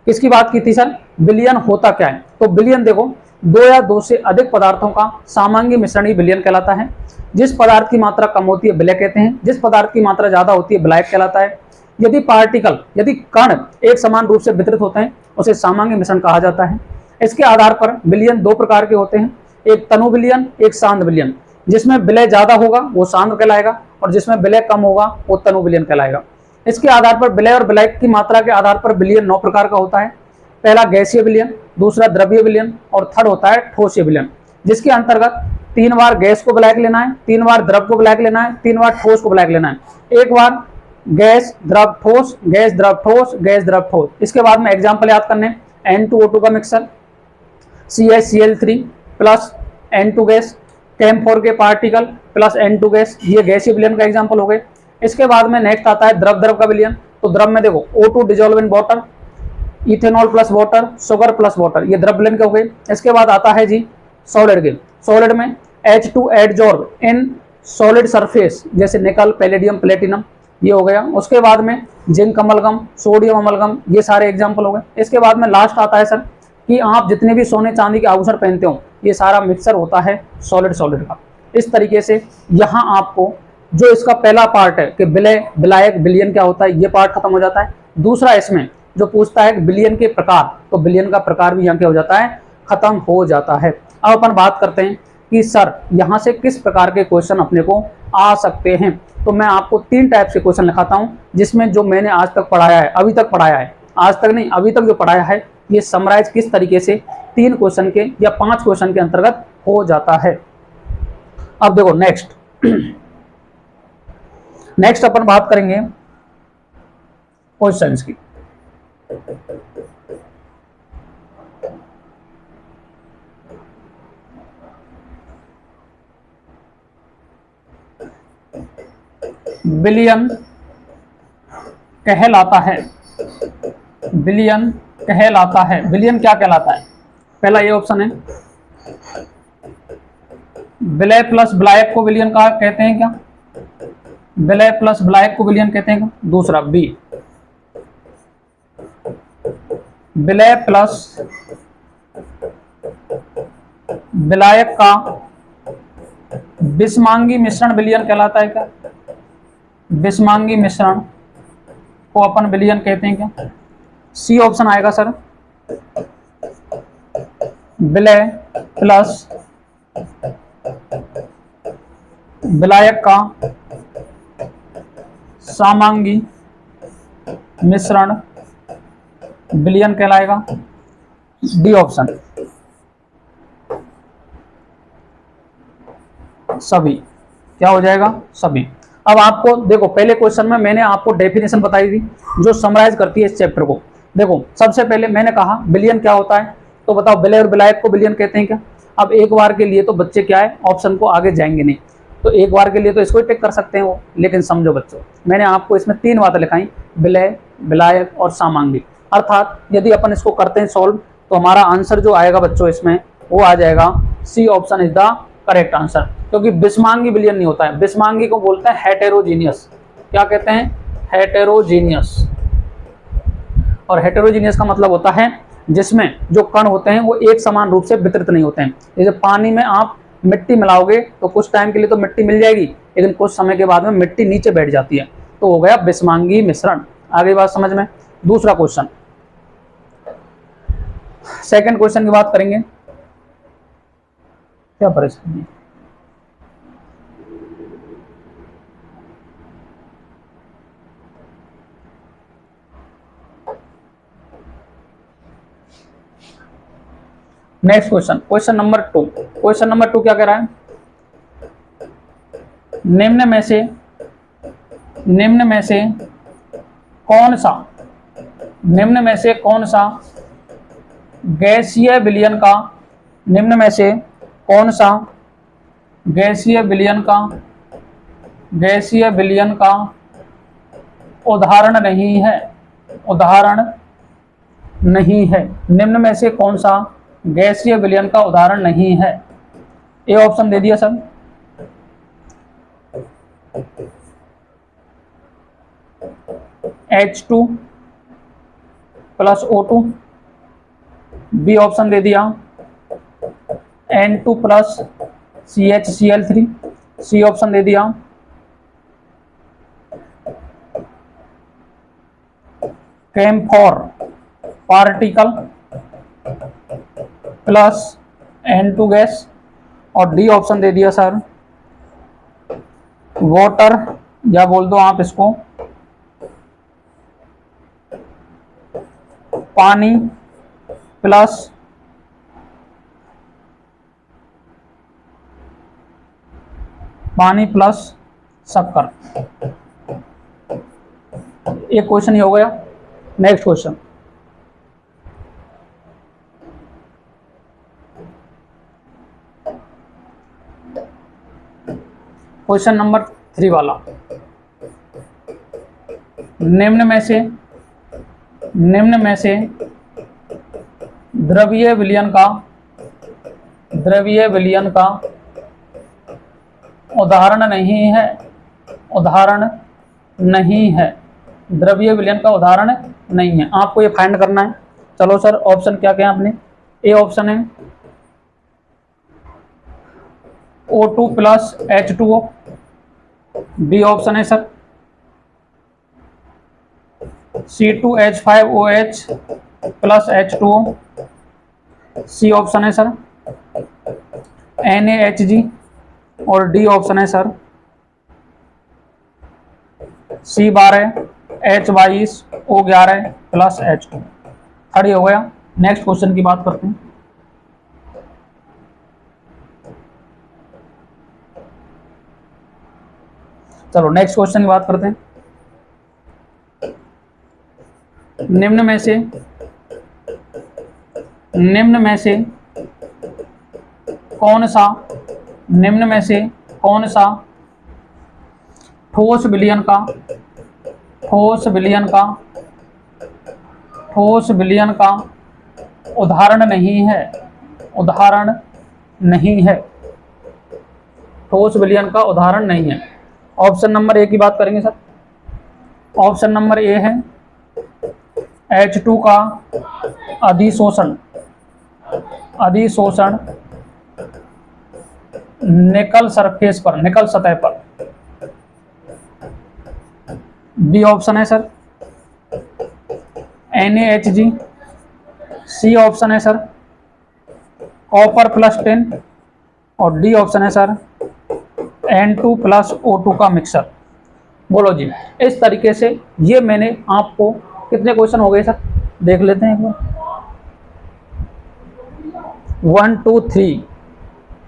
S1: किसकी बात की थी सर, विलयन होता क्या है। तो विलयन देखो, दो या दो से अधिक पदार्थों का सामान्य मिश्रण ही विलयन कहलाता है। जिस पदार्थ की मात्रा कम होती है विलय कहते हैं, जिस पदार्थ की मात्रा ज्यादा होती है विलायक कहलाता है। यदि पार्टिकल, यदि कण एक समान रूप से वितरित होते हैं, उसे सामान्य मिश्रण कहा जाता है। इसके आधार पर विलयन दो प्रकार के होते हैं, एक तनु विलयन, एक सांद्र विलयन। जिसमें विलय ज्यादा होगा वो सांद्र कहलाएगा, और जिसमें विलय कम होगा वो तनु विलयन कहलाएगा। इसके आधार पर विलय और विलायक की मात्रा के आधार पर विलयन 9 प्रकार का होता है। पहला गैसीय विलयन, दूसरा द्रव्य विलयन, और थर्ड होता है ठोसीय विलयन, जिसके अंतर्गत 3 बार गैस को विलायक लेना है, 3 बार द्रव को विलायक लेना है, 3 बार ठोस को विलायक लेना है। एक बार गैस द्रव ठोस, गैस द्रव ठोस, गैस द्रव ठोस। इसके बाद में एग्जाम्पल याद करने, N2O2 का mixer, CaCl3 plus N2 gas, CH4 के पार्टिकल प्लस N2 गैस, ये गैसीय विलयन का एग्जाम्पल हो गए। इसके बाद में नेक्स्ट आता है द्रव द्रव का विलयन। तो द्रव में देखो O2 dissolve in water, ethanol plus water, sugar plus water, ये द्रव विलयन के हो गए। इसके बाद आता है जी सॉलिड के, सॉलिड में H2 adsorb in solid surface, जैसे निकल, पैलेडियम, प्लेटिनम, ये हो गया। उसके बाद में जिंक अमलगम, सोडियम अमलगम, ये सारे एग्जाम्पल हो गए। इसके बाद में लास्ट आता है सर कि आप जितने भी सोने चांदी के आभूषण पहनते हो, ये सारा मिक्सर होता है सॉलिड सॉलिड का। इस तरीके से यहाँ आपको जो इसका पहला पार्ट है कि विलय, विलायक, विलयन क्या होता है, ये पार्ट खत्म हो जाता है। दूसरा इसमें जो पूछता है विलियन के प्रकार, तो विलियन का प्रकार भी यहाँ क्या हो जाता है, खत्म हो जाता है। अब अपन बात करते हैं कि सर यहाँ से किस प्रकार के क्वेश्चन अपने को आ सकते हैं। तो मैं आपको 3 टाइप से क्वेश्चन लिखाता हूँ, जिसमें जो मैंने आज तक पढ़ाया है, अभी तक पढ़ाया है, आज तक नहीं अभी तक जो पढ़ाया है, ये समराइज किस तरीके से 3 क्वेश्चन के या 5 क्वेश्चन के अंतर्गत हो जाता है। अब देखो नेक्स्ट अपन बात करेंगे क्वेश्चंस की। विलियन कहलाता है, विलियन कहलाता है, विलियन क्या कहलाता है? पहला ये ऑप्शन है, विलय प्लस विलायक को विलियन का कहते हैं क्या? विलय प्लस विलायक को विलियन कहते हैं क्या? दूसरा बी, विलय प्लस विलायक का विषमांगी मिश्रण विलियन कहलाता है क्या? विषमांगी मिश्रण को अपन विलियन कहते हैं क्या? सी ऑप्शन आएगा सर, विलय प्लस विलायक का सामांगी मिश्रण विलियन कहलाएगा। डी ऑप्शन सभी, क्या हो जाएगा? सभी। अब आपको देखो, पहले क्वेश्चन में मैंने आपको डेफिनेशन बताई थी जो समराइज करती है इस चैप्टर को। देखो सबसे पहले मैंने कहा विलियन क्या होता है, तो बताओ विलय और विलायक को विलियन कहते हैं क्या? अब एक बार के लिए तो बच्चे क्या है, ऑप्शन को आगे जाएंगे नहीं, तो एक बार के लिए तो इसको ही टिक कर सकते हैं वो, लेकिन समझो बच्चों, मैंने आपको इसमें 3 बातें लिखाई, विलय, विलायक और सामांगी। अर्थात यदि अपन इसको करते हैं सॉल्व, तो हमारा आंसर जो आएगा बच्चों इसमें वो आ जाएगा C option is the correct answer, क्योंकि विषमांगी विलियन नहीं होता है। विषमांगी को बोलते हैं हेटेरोजीनियस। क्या कहते हैं? हेटेरोजीनियस। और हेटेरोजीनियस का मतलब होता है जिसमें जो कण होते हैं वो एक समान रूप से वितरित नहीं होते हैं। जैसे पानी में आप मिट्टी मिलाओगे तो कुछ टाइम के लिए तो मिट्टी मिल जाएगी, लेकिन कुछ समय के बाद में मिट्टी नीचे बैठ जाती है, तो हो गया विषमांगी मिश्रण। आगे बात समझ में। दूसरा क्वेश्चन, सेकंड क्वेश्चन की बात करेंगे। क्या परेशानी? Next question, question number 2। Question number 2 क्या कह रहा है? निम्न में से कौन सा गैसीय विलयन का, निम्न में से कौन सा गैसीय विलयन का उदाहरण नहीं है? निम्न में से कौन सा गैसीय विलयन का उदाहरण नहीं है? ए ऑप्शन दे दिया sir, H2 plus O2। B option दे दिया N2 plus CHCl3। C option दे दिया camphor particle plus N2 gas. और डी ऑप्शन दे दिया सर वाटर, या बोल दो आप इसको पानी प्लस शक्कर। एक क्वेश्चन ही हो गया। नेक्स्ट क्वेश्चन, क्वेश्चन नंबर 3 वाला, निम्न में से द्रवीय विलयन का उदाहरण नहीं है। द्रवीय विलयन का उदाहरण नहीं है, आपको ये फाइंड करना है। चलो सर, ऑप्शन क्या क्या आपने? ए ऑप्शन है O2 plus H2O। B option है sir C2H5OH plus H2O, C option है सर NaHG, और डी ऑप्शन है सर C12H22O11 प्लस H2। खड़ी हो गया। नेक्स्ट क्वेश्चन की बात करते हैं। चलो नेक्स्ट क्वेश्चन की बात करते हैं। निम्न में से कौन सा ठोस विलयन का उदाहरण नहीं है। ठोस विलयन का उदाहरण नहीं है। ऑप्शन नंबर ए की बात करेंगे सर। ऑप्शन नंबर ए है H2 का अधिशोषण निकल सतह पर। बी ऑप्शन है सर NaHG। सी ऑप्शन है सर कॉपर +10, और डी ऑप्शन है सर N2 + O2 का मिक्सर। बोलो जी। इस तरीके से ये मैंने आपको, कितने क्वेश्चन हो गए सर देख लेते हैं एक बार। 1 2 3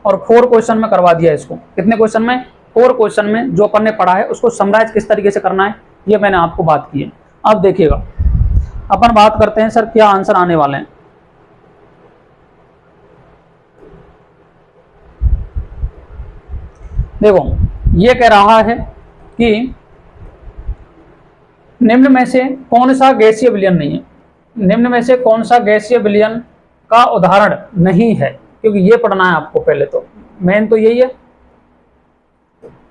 S1: और 4 क्वेश्चन में करवा दिया इसको। कितने क्वेश्चन में? 4 क्वेश्चन में जो अपन ने पढ़ा है उसको समराइज किस तरीके से करना है ये मैंने आपको बात की है। अब देखिएगा अपन बात करते हैं सर क्या आंसर आने वाले हैं। देखो ये कह रहा है कि निम्न में से कौन सा गैसीय विलयन नहीं है। निम्न में से कौन सा गैसीय विलयन का उदाहरण नहीं है, क्योंकि ये पढ़ना है आपको पहले, तो मेन तो यही है।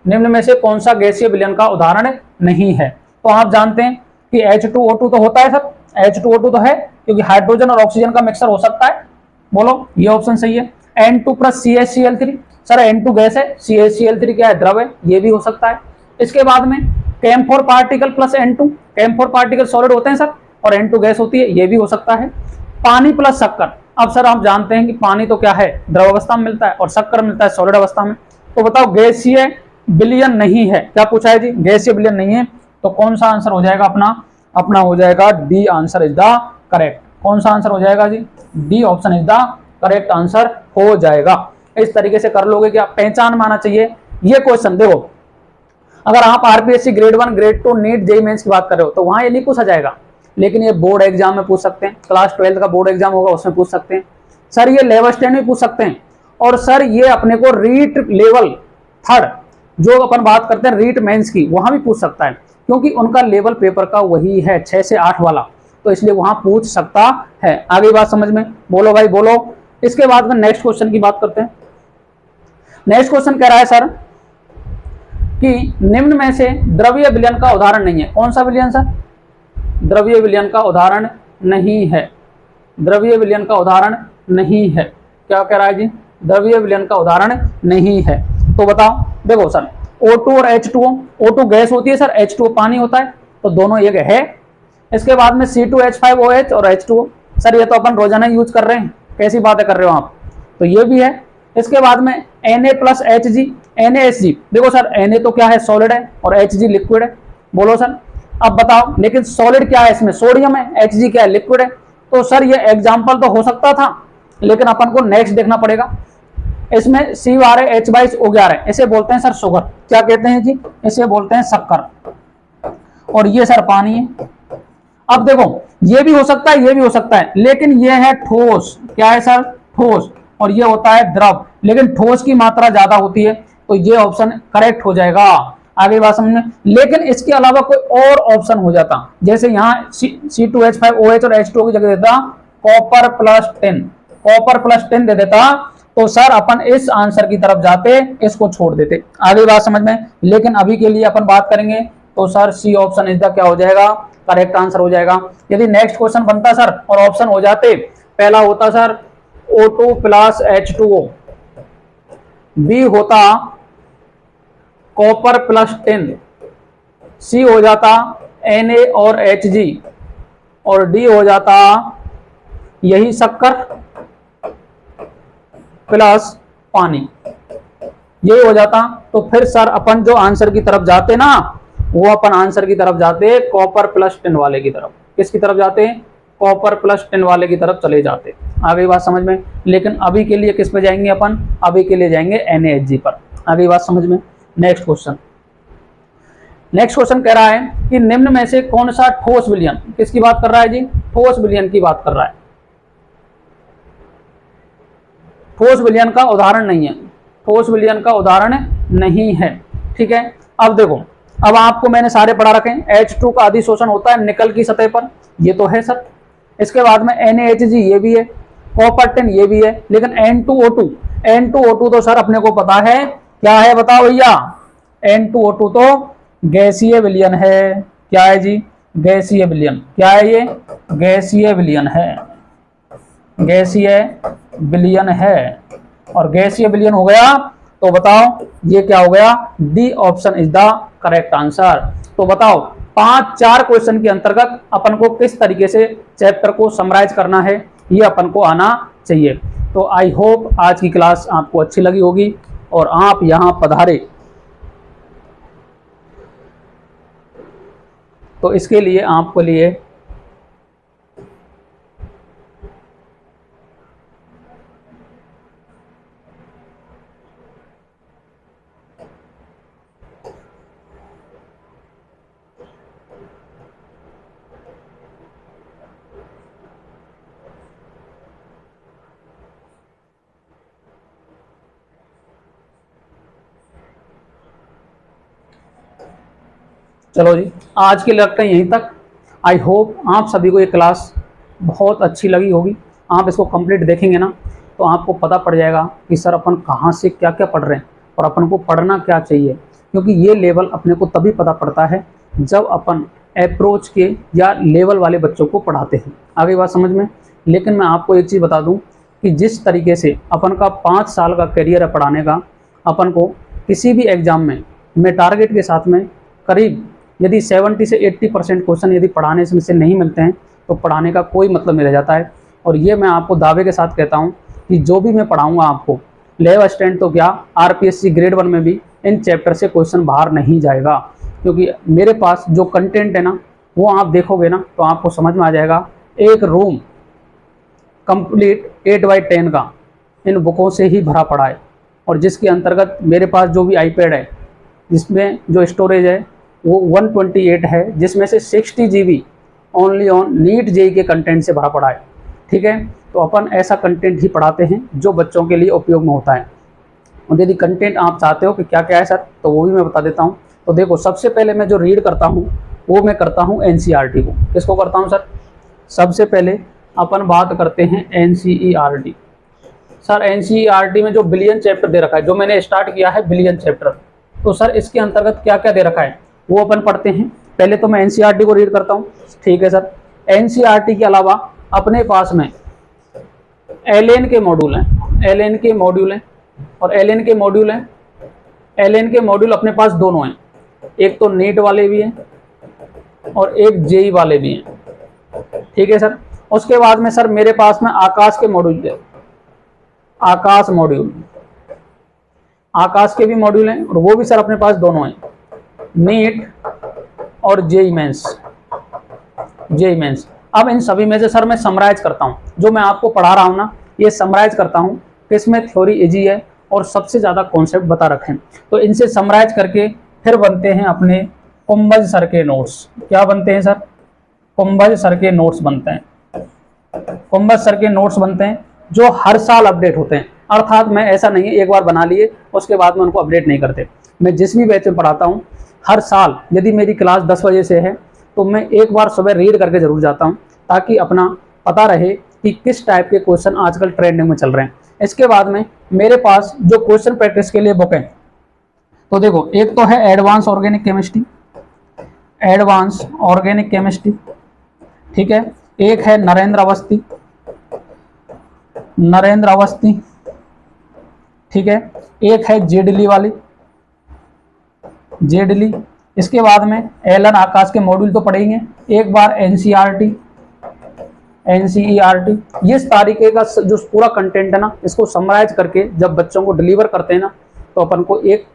S1: निम्न में से कौन सा गैसीय विलयन का उदाहरण नहीं है। तो आप जानते हैं कि H2O2 तो होता है सर, H2O2 तो है, क्योंकि हाइड्रोजन और ऑक्सीजन का मिक्सर हो सकता है। बोलो ये ऑप्शन सही है। N2 + CH_Cl3, sir N2 gas है, CH_Cl3 क्या है? द्रव है, ये भी हो सकता है। इसके बाद में CH4 particle + N2, CH4 particle solid होते हैं सर, और N2 गैस होती है, ये भी हो सकता है। पानी + शक्कर, अब सर आप जानते हैं कि पानी तो क्या है? द्रव अवस्था में मिलता है, और शक्कर मिलता है सॉलिड अवस्था में। तो बताओ गैसीय विलयन नहीं है। क्या पूछा है जी? गैसीय विलयन नहीं है। तो कौन सा आंसर हो जाएगा अपना हो जाएगा D answer is the correct. कौन सा आंसर हो जाएगा जी? D option is the correct answer हो जाएगा। इस तरीके से कर लोगे कि आप पहचान में आना चाहिए ये क्वेश्चन। देखो अगर आप RPSC grade 1 grade 2 NEET JEE mains की बात कर रहे हो तो वहां ये नहीं पूछा जाएगा, लेकिन ये बोर्ड एग्जाम में पूछ सकते हैं। क्लास 12 का बोर्ड एग्जाम होगा उसमें पूछ सकते हैं सर। ये लेवल स्टैंड में पूछ सकते हैं। और सर ये अपने को रीट लेवल 3 जो अपन बात करते हैं रीट मेंस की, वहां भी पूछ सकता है, क्योंकि उनका लेवल पेपर का वही है 6 से 8 वाला, तो इसलिए वहां पूछ सकता है। आगे बात समझ में? बोलो भाई बोलो। इसके बाद में नेक्स्ट क्वेश्चन की बात करते हैं। नेक्स्ट क्वेश्चन कह रहा है सर कि निम्न में से द्रवीय विलयन का उदाहरण नहीं है। कौन सा विलयन सर? द्रवीय विलयन का उदाहरण नहीं है। द्रवीय विलयन का उदाहरण नहीं है। क्या कह रहा है जी? द्रवीय विलयन का उदाहरण नहीं है। तो बताओ। देखो सर O2 और H2O, O2 गैस होती है सर, H2O पानी होता है, तो दोनों एक है। इसके बाद में C2H5OH और H2O, सर ये तो अपन रोजाना यूज कर रहे हैं, कैसी बातें कर रहे हो आप? तो ये भी है। इसके बाद में Na + HG, NaHG। देखो सर Na तो क्या है? सॉलिड है, और Hg लिक्विड है। बोलो सर। अब बताओ लेकिन सॉलिड क्या है इसमें? सोडियम है। Hg क्या है? लिक्विड है। तो सर ये एग्जाम्पल तो हो सकता था, लेकिन अपन को नेक्स्ट देखना पड़ेगा। इसमें C12H22O11, इसे बोलते हैं सर शुगर। क्या कहते हैं जी? इसे बोलते हैं शक्कर। और ये सर पानी है। अब देखो ये भी हो सकता है, ये भी हो सकता है, लेकिन ये है ठोस। क्या है सर? ठोस। और ये होता है द्रव, लेकिन ठोस की मात्रा ज्यादा होती है, तो ये ऑप्शन करेक्ट हो जाएगा। आगे बात समझ में? लेकिन इसके अलावा कोई और ऑप्शन हो जाता, जैसे यहाँ C2H5OH और H2O की जगह देता कॉपर +10, कॉपर +10 दे देता, तो सर अपन इस आंसर की तरफ जाते, इसको छोड़ देते। आगे बात समझ में? लेकिन अभी के लिए अपन बात करेंगे तो sir C option is the क्या हो जाएगा? करेक्ट आंसर हो जाएगा। यदि नेक्स्ट क्वेश्चन बनता सर और ऑप्शन हो जाते, पहला होता सर O2 + H2O, बी होता कॉपर +10, सी हो जाता Na और Hg, और डी हो जाता यही शक्कर प्लस पानी, यही हो जाता। तो फिर सर अपन जो आंसर की तरफ जाते ना, वो अपन आंसर की तरफ जाते कॉपर प्लस टिन वाले की तरफ। किसकी तरफ जाते? कॉपर प्लस टिन वाले की तरफ चले जाते। आ गई बात समझ में? लेकिन अभी के लिए किस पे जाएंगे अपन? अभी के लिए जाएंगे NaHg पर। आ गई बात समझ में? Next question. नेक्स्ट क्वेश्चन कह रहा है कि निम्न में से कौन सा ठोस विलयन, किसकी बात कर रहा है जी? ठोस विलयन की बात कर रहा है। ठोस विलयन का उदाहरण नहीं है, ठोस विलयन का उदाहरण नहीं है। ठीक है, अब देखो, अब आपको मैंने सारे पढ़ा रखे हैं। H2 का अधिशोषण होता है निकल की सतह पर, ये तो है सर। इसके बाद में NaHg ये भी है, कॉपर टिन ये भी है, लेकिन N2O2, N2O2 तो सर अपने को पता है क्या है, बताओ भैया? N2O2 तो गैसीय विलयन है। क्या है जी? गैसीय विलयन। क्या है ये? गैसीय विलयन है, गैसीय विलयन है। और गैसीय विलयन हो गया तो बताओ ये क्या हो गया? D option is the correct answer. तो बताओ 5-4 क्वेश्चन के अंतर्गत अपन को किस तरीके से चैप्टर को समराइज करना है, ये अपन को आना चाहिए। तो आई होप आज की क्लास आपको अच्छी लगी होगी और आप यहां पधारे, तो इसके लिए आपके लिए चलो जी, आज के लिए रखते हैं यहीं तक। आई होप आप सभी को ये क्लास बहुत अच्छी लगी होगी। आप इसको कंप्लीट देखेंगे ना तो आपको पता पड़ जाएगा कि सर अपन कहाँ से क्या क्या पढ़ रहे हैं और अपन को पढ़ना क्या चाहिए, क्योंकि ये लेवल अपने को तभी पता पड़ता है जब अपन अप्रोच के या लेवल वाले बच्चों को पढ़ाते हैं। आगे बात समझ में? लेकिन मैं आपको एक चीज़ बता दूँ कि जिस तरीके से अपन का 5 साल का करियर है पढ़ाने का, अपन को किसी भी एग्ज़ाम में मैं टारगेट के साथ में करीब यदि 70 से 80% क्वेश्चन यदि पढ़ाने से नहीं मिलते हैं तो पढ़ाने का कोई मतलब नहीं रह जाता है। और ये मैं आपको दावे के साथ कहता हूँ कि जो भी मैं पढ़ाऊँगा आपको, लेव असिस्टेंट तो क्या, RPSC ग्रेड 1 में भी इन चैप्टर से क्वेश्चन बाहर नहीं जाएगा, क्योंकि मेरे पास जो कंटेंट है ना वो आप देखोगे ना तो आपको समझ में आ जाएगा। एक रूम कंप्लीट 8x10 का इन बुकों से ही भरा पड़ा है, और जिसके अंतर्गत मेरे पास जो भी iPad है जिसमें जो स्टोरेज है वो 128 है, जिसमें से 60 GB only on NEET JEE के कंटेंट से भरा पड़ा है। ठीक है, तो अपन ऐसा कंटेंट ही पढ़ाते हैं जो बच्चों के लिए उपयोग में होता है। और यदि कंटेंट आप चाहते हो कि क्या क्या है सर, तो वो भी मैं बता देता हूँ। तो देखो, सबसे पहले मैं जो रीड करता हूँ वो मैं करता हूँ NCERT को। किसको करता हूँ सर? सबसे पहले अपन बात करते हैं NCERT। सर NCERT में जो बिलियन चैप्टर दे रखा है, जो मैंने स्टार्ट किया है बिलियन चैप्टर, तो सर इसके अंतर्गत क्या क्या दे रखा है वो अपन पढ़ते हैं। पहले तो मैं NCERT को रीड करता हूँ। ठीक है सर, NCERT के अलावा अपने पास में LN के मॉड्यूल हैं, LN के मॉड्यूल हैं, और LN के मॉड्यूल हैं, LN के मॉड्यूल अपने पास दोनों हैं, एक तो नीट वाले भी हैं और एक जेई वाले भी हैं। ठीक है सर, उसके बाद में सर मेरे पास में आकाश के मॉड्यूल है, आकाश मॉड्यूल, आकाश के भी मॉड्यूल हैं और वो भी सर अपने पास दोनों हैं, नीट और जेई मेंस, जेई मेंस। अब इन सभी में से सर मैं समराइज करता हूँ, जो मैं आपको पढ़ा रहा हूँ ना ये समराइज करता हूँ किसमें थ्योरी इजी है और सबसे ज़्यादा कॉन्सेप्ट बता रखे हैं। तो इनसे समराइज करके फिर बनते हैं अपने कुंभज सर के नोट्स। क्या बनते हैं सर? कुंभज सर के नोट्स बनते हैं, कुंभज सर के नोट्स बनते हैं जो हर साल अपडेट होते हैं। अर्थात मैं ऐसा नहीं है एक बार बना लिए उसके बाद में उनको अपडेट नहीं करते। मैं जिस भी बैच में पढ़ाता हूँ हर साल, यदि मेरी क्लास 10 बजे से है तो मैं एक बार सुबह रीड करके जरूर जाता हूँ, ताकि अपना पता रहे कि किस टाइप के क्वेश्चन आजकल ट्रेंडिंग में चल रहे हैं। इसके बाद में मेरे पास जो क्वेश्चन प्रैक्टिस के लिए बुक है, तो देखो एक तो है advance organic chemistry, advance organic chemistry. ठीक है, एक है नरेंद्र अवस्थी, नरेंद्र अवस्थी। ठीक है, एक है जेडली वाली, जेडली। इसके बाद में एलन आकाश के मॉड्यूल तो पढ़ेंगे, एक बार NCERT, NCERT, ये इस तरीके का जो पूरा कंटेंट है ना, इसको समराइज करके जब बच्चों को डिलीवर करते हैं ना, तो अपन को एक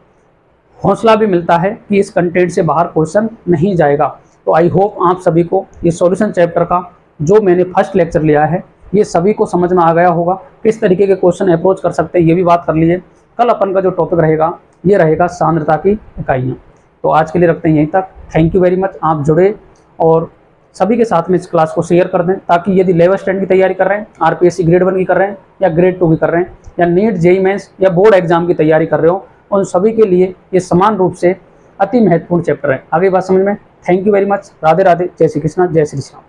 S1: हौसला भी मिलता है कि इस कंटेंट से बाहर क्वेश्चन नहीं जाएगा। तो आई होप आप सभी को ये सॉल्यूशन चैप्टर का जो मैंने फर्स्ट लेक्चर लिया है, ये सभी को समझ में आ गया होगा। किस तरीके के क्वेश्चन अप्रोच कर सकते हैं ये भी बात कर लीजिए। कल अपन का जो टॉपिक रहेगा ये रहेगा सांद्रता की इकाइयाँ। तो आज के लिए रखते हैं यहीं तक। Thank you very much. आप जुड़े और सभी के साथ में इस क्लास को शेयर कर दें, ताकि यदि 11th स्टैंडर्ड की तैयारी कर रहे हैं, RPSC ग्रेड 1 की कर रहे हैं या ग्रेड 2 की कर रहे हैं, या नीट जेईई मेंस या बोर्ड एग्जाम की तैयारी कर रहे हो, उन सभी के लिए ये समान रूप से अति महत्वपूर्ण चैप्टर है। आगे बात समझ में। Thank you very much. Radhe Radhe. जय श्री कृष्णा, जय श्री श्याम।